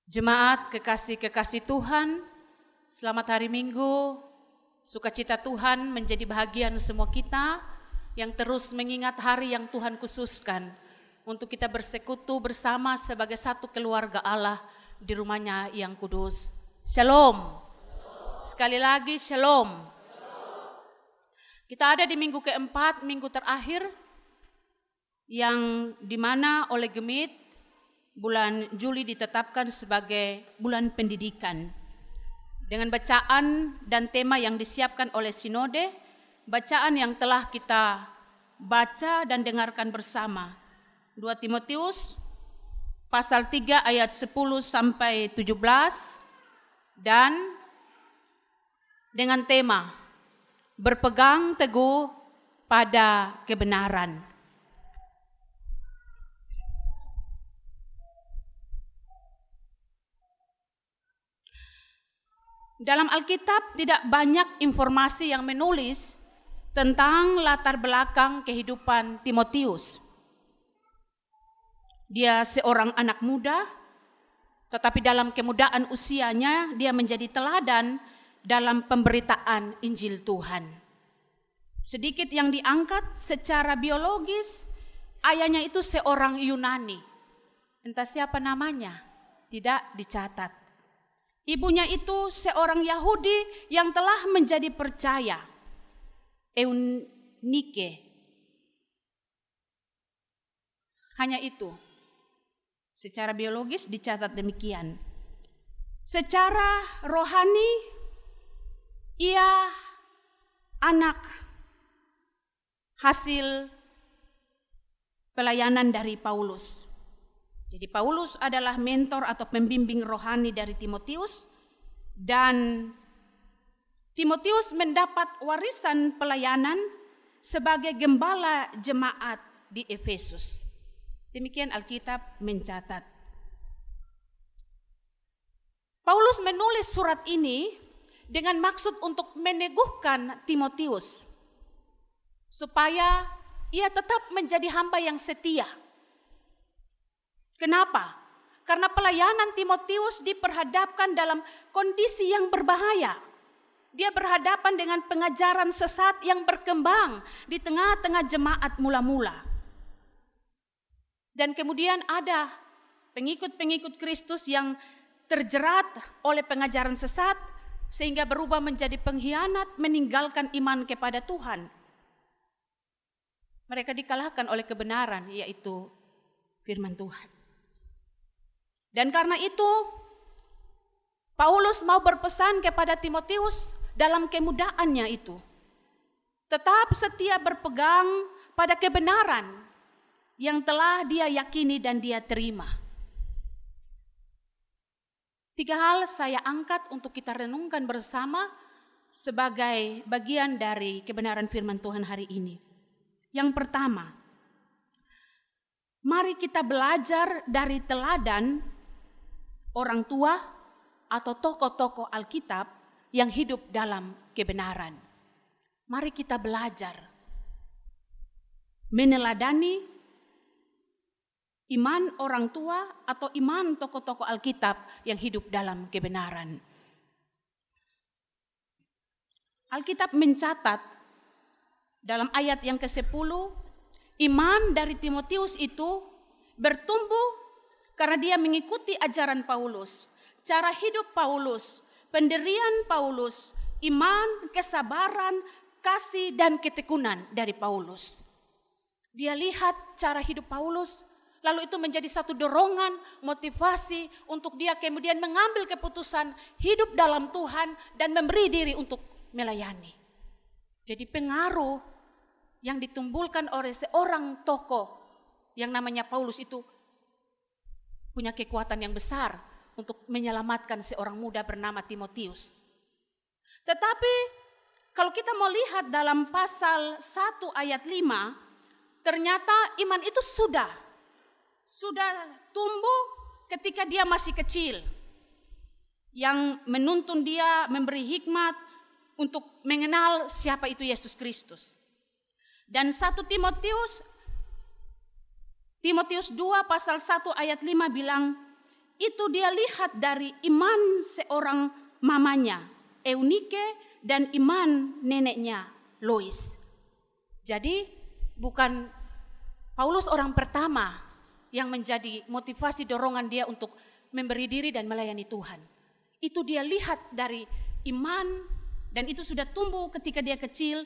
Jemaat kekasih-kekasih Tuhan, selamat hari Minggu. Sukacita Tuhan menjadi bahagian semua kita yang terus mengingat hari yang Tuhan khususkan untuk kita bersekutu bersama sebagai satu keluarga Allah di rumahnya yang kudus. Shalom. Sekali lagi shalom. Kita ada di minggu keempat, minggu terakhir, yang dimana oleh Gemit bulan Juli ditetapkan sebagai bulan pendidikan. Dengan bacaan dan tema yang disiapkan oleh Sinode, bacaan yang telah kita baca dan dengarkan bersama. 2 Timotius pasal 3 ayat 10 sampai 17 dan dengan tema berpegang teguh pada kebenaran. Dalam Alkitab tidak banyak informasi yang menulis tentang latar belakang kehidupan Timotius. Dia seorang anak muda, tetapi dalam kemudaan usianya dia menjadi teladan dalam pemberitaan Injil Tuhan. Sedikit yang diangkat secara biologis, ayahnya itu seorang Yunani. Entah siapa namanya, tidak dicatat. Ibunya itu seorang Yahudi yang telah menjadi percaya, Eunike. Hanya itu. Secara biologis dicatat demikian. Secara rohani, ia anak hasil pelayanan dari Paulus. Jadi Paulus adalah mentor atau pembimbing rohani dari Timotius, dan Timotius mendapat warisan pelayanan sebagai gembala jemaat di Efesus. Demikian Alkitab mencatat. Paulus menulis surat ini dengan maksud untuk meneguhkan Timotius supaya ia tetap menjadi hamba yang setia. Kenapa? Karena pelayanan Timotius diperhadapkan dalam kondisi yang berbahaya. Dia berhadapan dengan pengajaran sesat yang berkembang di tengah-tengah jemaat mula-mula. Dan kemudian ada pengikut-pengikut Kristus yang terjerat oleh pengajaran sesat sehingga berubah menjadi pengkhianat, meninggalkan iman kepada Tuhan. Mereka dikalahkan oleh kebenaran, yaitu firman Tuhan. Dan karena itu, Paulus mau berpesan kepada Timotius dalam kemudaannya itu. Tetap setia berpegang pada kebenaran yang telah dia yakini dan dia terima. 3 hal saya angkat untuk kita renungkan bersama sebagai bagian dari kebenaran firman Tuhan hari ini. Yang pertama, mari kita belajar dari teladan orang tua atau tokoh-tokoh Alkitab yang hidup dalam kebenaran. Mari kita belajar meneladani iman orang tua atau iman tokoh-tokoh Alkitab yang hidup dalam kebenaran. Alkitab mencatat dalam ayat yang ke-10, iman dari Timotius itu bertumbuh karena dia mengikuti ajaran Paulus, cara hidup Paulus, pendirian Paulus, iman, kesabaran, kasih, dan ketekunan dari Paulus. Dia lihat cara hidup Paulus, lalu itu menjadi satu dorongan, motivasi untuk dia kemudian mengambil keputusan hidup dalam Tuhan dan memberi diri untuk melayani. Jadi pengaruh yang ditimbulkan oleh seorang tokoh yang namanya Paulus itu punya kekuatan yang besar untuk menyelamatkan seorang muda bernama Timotius. Tetapi kalau kita mau lihat dalam pasal 1 ayat 5, ternyata iman itu sudah tumbuh ketika dia masih kecil. Yang menuntun dia, memberi hikmat untuk mengenal siapa itu Yesus Kristus. Dan 1 Timotius 2 pasal 1 ayat 5 bilang, itu dia lihat dari iman seorang mamanya, Eunike, dan iman neneknya, Lois. Jadi bukan Paulus orang pertama yang menjadi motivasi dorongan dia untuk memberi diri dan melayani Tuhan. Itu dia lihat dari iman, dan itu sudah tumbuh ketika dia kecil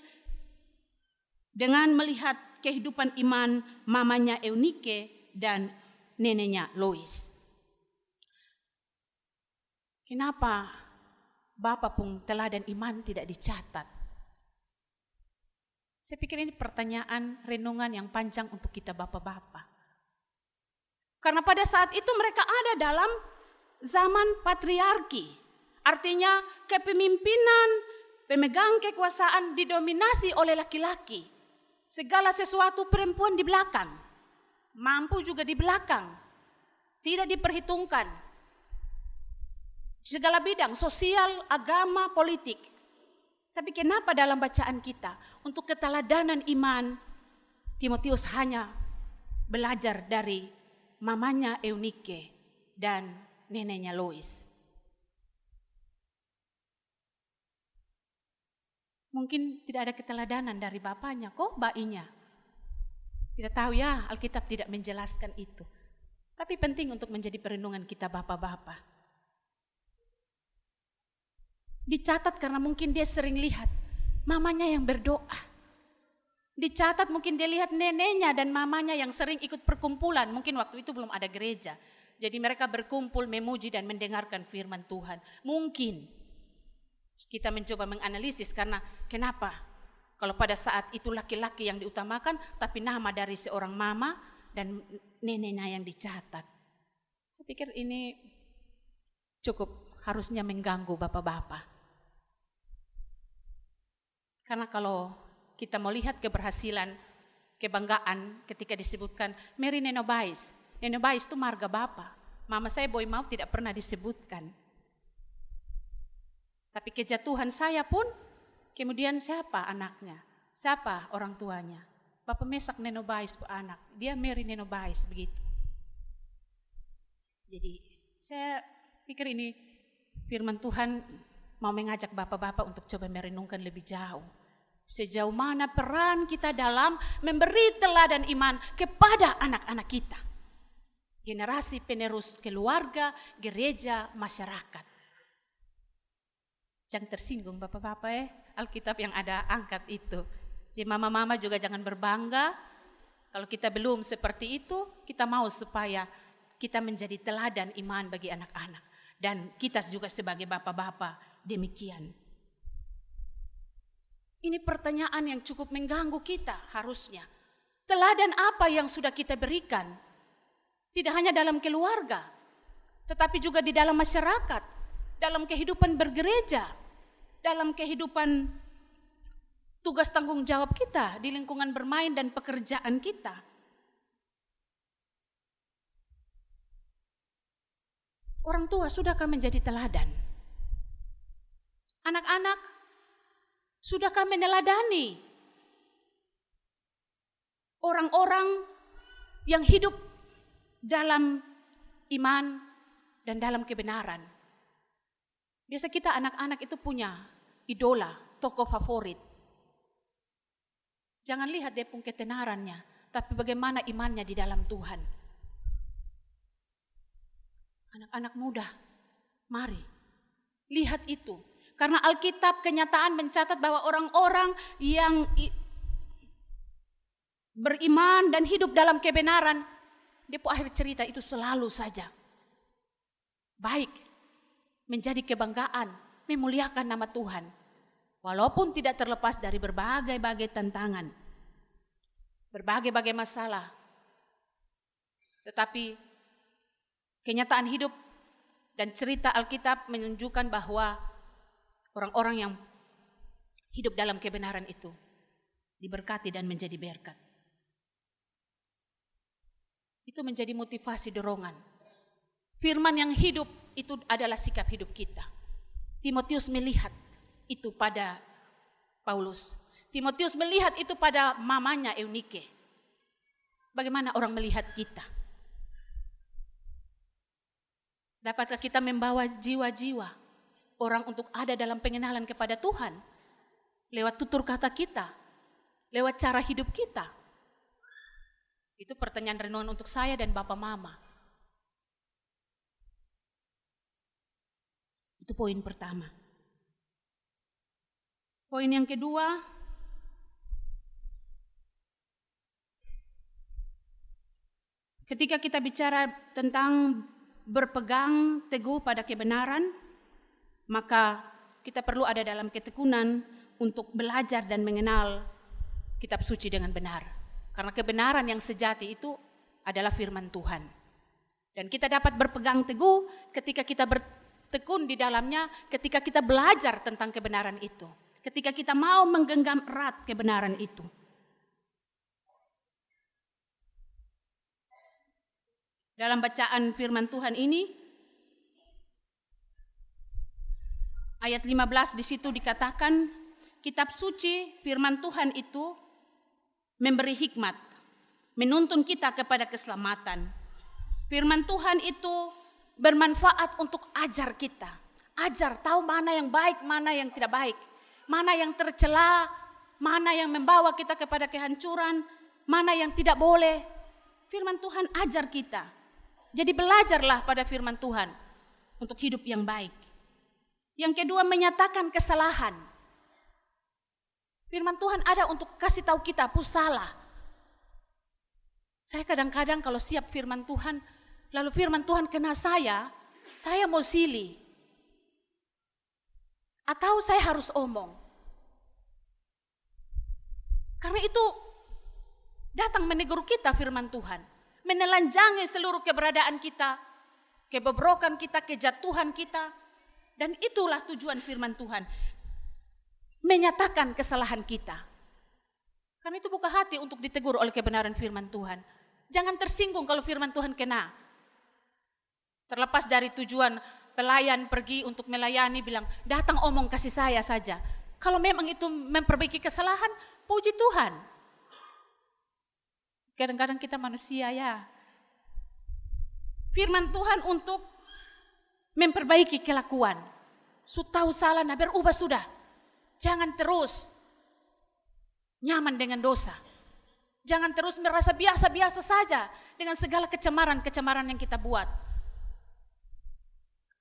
dengan melihat kehidupan iman mamanya Eunike dan neneknya Lois. Kenapa Bapak pun teladan iman tidak dicatat? Saya pikir ini pertanyaan renungan yang panjang untuk kita bapak-bapak. Karena pada saat itu mereka ada dalam zaman patriarki. Artinya kepemimpinan, pemegang kekuasaan didominasi oleh laki-laki. Segala sesuatu perempuan di belakang. Mampu juga di belakang. Tidak diperhitungkan. Segala bidang, sosial, agama, politik. Tapi kenapa dalam bacaan kita untuk keteladanan iman, Timotius hanya belajar dari mamanya Eunike dan neneknya Lois? Mungkin tidak ada keteladanan dari bapaknya, kok bayinya? Tidak tahu ya, Alkitab tidak menjelaskan itu. Tapi penting untuk menjadi perenungan kita bapak-bapak. Dicatat karena mungkin dia sering lihat mamanya yang berdoa. Dicatat mungkin dia lihat neneknya dan mamanya yang sering ikut perkumpulan. Mungkin waktu itu belum ada gereja. Jadi mereka berkumpul memuji dan mendengarkan firman Tuhan. Mungkin kita mencoba menganalisis karena kenapa? Kalau pada saat itu laki-laki yang diutamakan, tapi nama dari seorang mama dan neneknya yang dicatat. Saya pikir ini cukup harusnya mengganggu bapak-bapak. Karena kalau kita mau lihat keberhasilan, kebanggaan ketika disebutkan Mary Nenobais. Nenobais itu marga bapak. Mama saya Boy Mau tidak pernah disebutkan. Tapi kejatuhan saya pun, kemudian siapa anaknya? Siapa orang tuanya? Bapak Mesak Nenobais anak. Dia Mary Nenobais begitu. Jadi saya pikir ini firman Tuhan mau mengajak bapak-bapak untuk coba merenungkan lebih jauh. Sejauh mana peran kita dalam memberi teladan iman kepada anak-anak kita. Generasi penerus keluarga, gereja, masyarakat. Jangan tersinggung bapak-bapak Alkitab yang ada angkat itu. Jadi mama-mama juga jangan berbangga. Kalau kita belum seperti itu, kita mau supaya kita menjadi teladan iman bagi anak-anak. Dan kita juga sebagai bapak-bapak demikian. Ini pertanyaan yang cukup mengganggu kita harusnya. Teladan apa yang sudah kita berikan? Tidak hanya dalam keluarga, tetapi juga di dalam masyarakat, dalam kehidupan bergereja, dalam kehidupan tugas tanggung jawab kita di lingkungan bermain dan pekerjaan kita. Orang tua sudahkah menjadi teladan? Anak-anak sudahkah meneladani orang-orang yang hidup dalam iman dan dalam kebenaran? Biasa kita anak-anak itu punya idola, tokoh favorit. Jangan lihat dia pun ketenarannya, tapi bagaimana imannya di dalam Tuhan. Anak-anak muda, mari lihat itu. Karena Alkitab kenyataan mencatat bahwa orang-orang yang beriman dan hidup dalam kebenaran, di akhir cerita itu selalu saja baik, menjadi kebanggaan, memuliakan nama Tuhan. Walaupun tidak terlepas dari berbagai-bagai tantangan, berbagai-bagai masalah. Tetapi kenyataan hidup dan cerita Alkitab menunjukkan bahwa orang-orang yang hidup dalam kebenaran itu diberkati dan menjadi berkat. Itu menjadi motivasi dorongan. Firman yang hidup itu adalah sikap hidup kita. Timotius melihat itu pada Paulus. Timotius melihat itu pada mamanya Eunike. Bagaimana orang melihat kita? Dapatkah kita membawa jiwa-jiwa orang untuk ada dalam pengenalan kepada Tuhan lewat tutur kata kita, lewat cara hidup kita? Itu pertanyaan renungan untuk saya dan Bapak Mama. Itu poin pertama. Poin yang kedua, ketika kita bicara tentang berpegang teguh pada kebenaran, maka kita perlu ada dalam ketekunan untuk belajar dan mengenal kitab suci dengan benar. Karena kebenaran yang sejati itu adalah firman Tuhan. Dan kita dapat berpegang teguh ketika kita bertekun di dalamnya, ketika kita belajar tentang kebenaran itu. Ketika kita mau menggenggam erat kebenaran itu. Dalam bacaan firman Tuhan ini, ayat 15 di situ dikatakan, kitab suci firman Tuhan itu memberi hikmat, menuntun kita kepada keselamatan. Firman Tuhan itu bermanfaat untuk ajar kita. Ajar, tahu mana yang baik, mana yang tidak baik. Mana yang tercela, mana yang membawa kita kepada kehancuran, mana yang tidak boleh. Firman Tuhan ajar kita. Jadi belajarlah pada firman Tuhan untuk hidup yang baik. Yang kedua, menyatakan kesalahan. Firman Tuhan ada untuk kasih tahu kita, aku salah. Saya kadang-kadang kalau siap firman Tuhan, lalu firman Tuhan kena saya mau silih. Atau saya harus omong. Karena itu datang menegur kita firman Tuhan. Menelanjangi seluruh keberadaan kita, kebobrokan kita, kejatuhan kita. Dan itulah tujuan firman Tuhan. Menyatakan kesalahan kita. Karena itu buka hati untuk ditegur oleh kebenaran firman Tuhan. Jangan tersinggung kalau firman Tuhan kena. Terlepas dari tujuan pelayan pergi untuk melayani, bilang datang omong kasih saya saja. Kalau memang itu memperbaiki kesalahan, puji Tuhan. Kadang-kadang kita manusia ya. Firman Tuhan untuk memperbaiki kelakuan. Tahu salah, nah berubah sudah. Jangan terus nyaman dengan dosa. Jangan terus merasa biasa-biasa saja dengan segala kecemaran-kecemaran yang kita buat.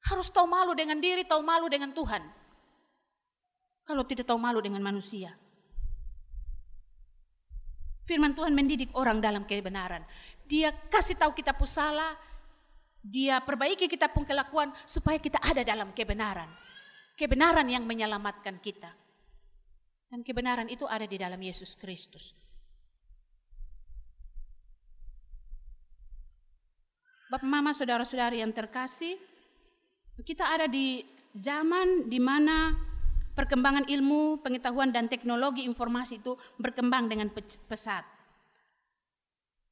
Harus tahu malu dengan diri, tahu malu dengan Tuhan. Kalau tidak tahu malu dengan manusia. Firman Tuhan mendidik orang dalam kebenaran. Dia kasih tahu kita salah, dia perbaiki kita pun kelakuan supaya kita ada dalam kebenaran. Kebenaran yang menyelamatkan kita. Dan kebenaran itu ada di dalam Yesus Kristus. Bapak, Mama, saudara-saudari yang terkasih, kita ada di zaman di mana perkembangan ilmu, pengetahuan dan teknologi informasi itu berkembang dengan pesat.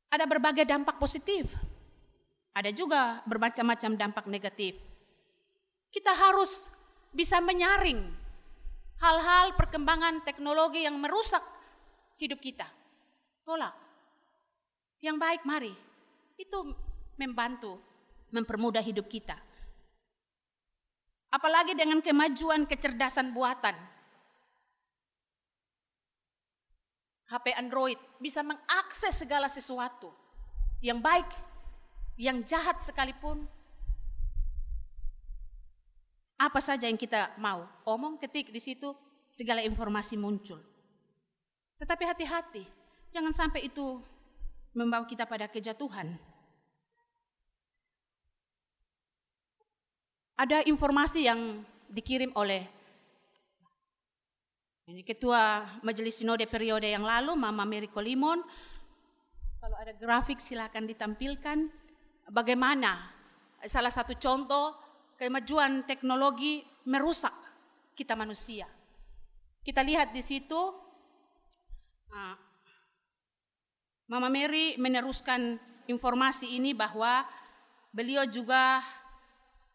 Ada berbagai dampak positif. Ada juga bermacam-macam dampak negatif. Kita harus bisa menyaring hal-hal perkembangan teknologi yang merusak hidup kita. Tolak. Yang baik mari. Itu membantu, mempermudah hidup kita. Apalagi dengan kemajuan kecerdasan buatan. HP Android bisa mengakses segala sesuatu. Yang baik, yang jahat sekalipun. Apa saja yang kita mau, omong, ketik di situ, segala informasi muncul. Tetapi hati-hati, jangan sampai itu membawa kita pada kejatuhan. Ada informasi yang dikirim oleh Ketua Majelis Sinode periode yang lalu, Mama Mary Kolimon. Kalau ada grafik silakan ditampilkan. Bagaimana salah satu contoh kemajuan teknologi merusak kita manusia. Kita lihat di situ, Mama Mary meneruskan informasi ini bahwa beliau juga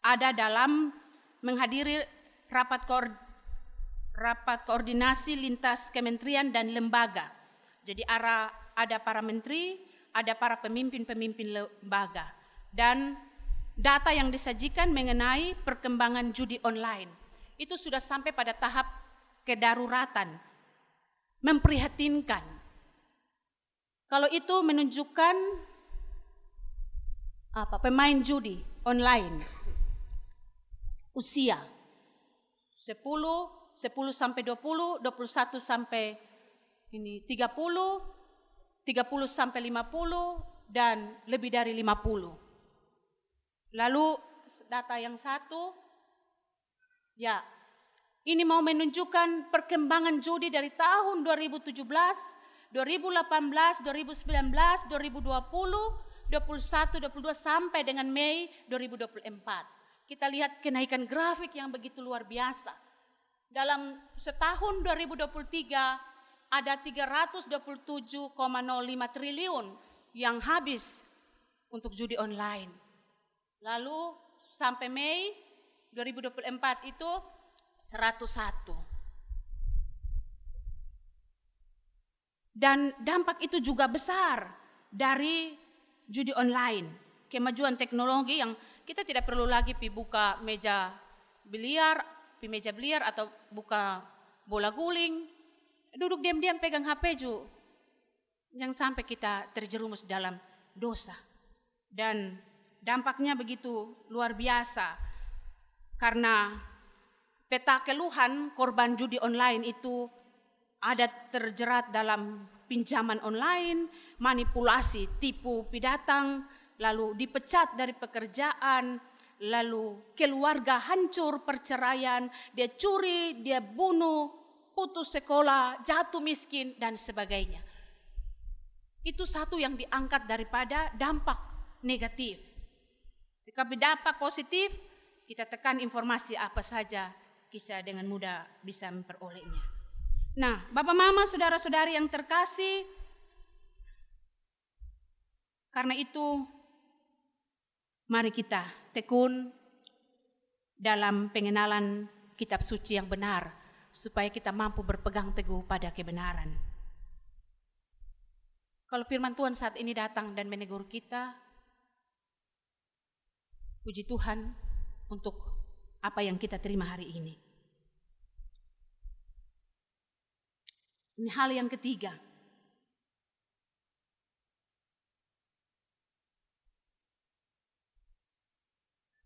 ada dalam menghadiri rapat koordinasi lintas kementerian dan lembaga. Jadi ada para menteri, ada para pemimpin-pemimpin lembaga. Dan data yang disajikan mengenai perkembangan judi online itu sudah sampai pada tahap kedaruratan, memprihatinkan. Kalau itu menunjukkan pemain judi online usia 10 sampai 20, 21 sampai 30, 30 sampai 50 dan lebih dari 50. Lalu data yang satu, ya, ini mau menunjukkan perkembangan judi dari tahun 2017, 2018, 2019, 2020, 21, 22 sampai dengan Mei 2024. Kita lihat kenaikan grafik yang begitu luar biasa. Dalam setahun 2023 ada 327,05 triliun yang habis untuk judi online. Lalu sampai Mei 2024 itu 101. Dan dampak itu juga besar dari judi online. Kemajuan teknologi yang kita tidak perlu lagi buka meja biliar atau buka bola guling. Duduk diam-diam pegang HP ju. Jangan sampai kita terjerumus dalam dosa. Dan dampaknya begitu luar biasa. Karena peta keluhan korban judi online itu ada terjerat dalam pinjaman online, manipulasi, tipu pidatang, lalu dipecat dari pekerjaan, lalu keluarga hancur, perceraian, dia curi, dia bunuh, putus sekolah, jatuh miskin, dan sebagainya. Itu satu yang diangkat daripada dampak negatif. Jika dampak positif, kita tekan informasi apa saja, kita dengan mudah bisa memperolehnya. Nah, Bapak Mama, saudara-saudari yang terkasih, karena itu mari kita tekun dalam pengenalan kitab suci yang benar, supaya kita mampu berpegang teguh pada kebenaran. Kalau firman Tuhan saat ini datang dan menegur kita, puji Tuhan untuk apa yang kita terima hari ini. Ini hal yang ketiga.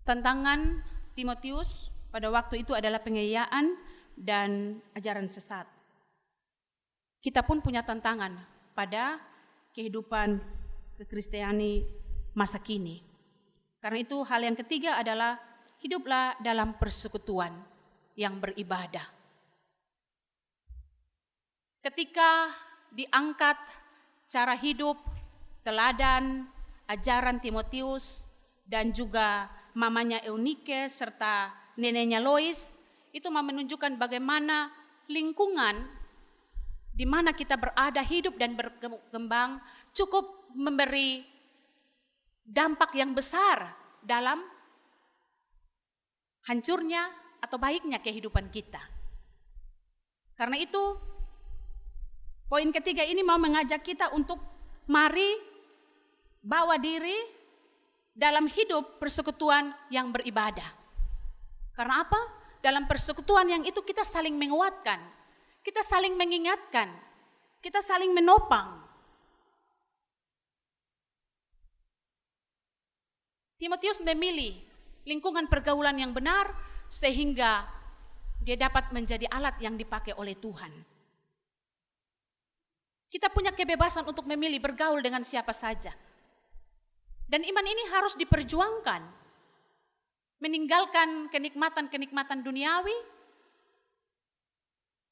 Tantangan Timotius pada waktu itu adalah pengeyaan dan ajaran sesat. Kita pun punya tantangan pada kehidupan kekristeani masa kini. Karena itu hal yang ketiga adalah hiduplah dalam persekutuan yang beribadah. Ketika diangkat cara hidup, teladan, ajaran Timotius dan juga mamanya Eunike serta neneknya Lois, itu menunjukkan bagaimana lingkungan di mana kita berada, hidup dan berkembang cukup memberi dampak yang besar dalam hancurnya atau baiknya kehidupan kita. Karena itu, poin ketiga ini mau mengajak kita untuk mari bawa diri dalam hidup persekutuan yang beribadah. Karena apa? Dalam persekutuan yang itu kita saling menguatkan, kita saling mengingatkan, kita saling menopang. Timotius memilih lingkungan pergaulan yang benar sehingga dia dapat menjadi alat yang dipakai oleh Tuhan. Kita punya kebebasan untuk memilih bergaul dengan siapa saja. Dan iman ini harus diperjuangkan. Meninggalkan kenikmatan-kenikmatan duniawi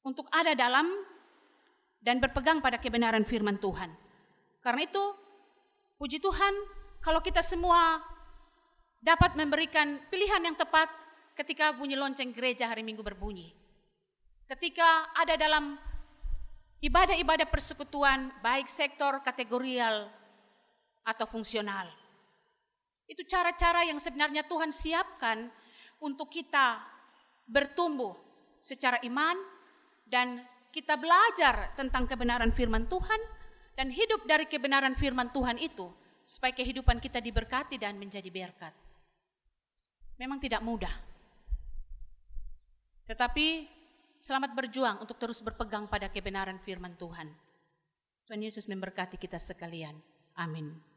untuk ada dalam dan berpegang pada kebenaran firman Tuhan. Karena itu, puji Tuhan kalau kita semua dapat memberikan pilihan yang tepat ketika bunyi lonceng gereja hari Minggu berbunyi. Ketika ada dalam ibadah-ibadah persekutuan, baik sektor, kategorial, atau fungsional. Itu cara-cara yang sebenarnya Tuhan siapkan untuk kita bertumbuh secara iman dan kita belajar tentang kebenaran firman Tuhan dan hidup dari kebenaran firman Tuhan itu supaya kehidupan kita diberkati dan menjadi berkat. Memang tidak mudah. Tetapi selamat berjuang untuk terus berpegang pada kebenaran firman Tuhan. Tuhan Yesus memberkati kita sekalian. Amin.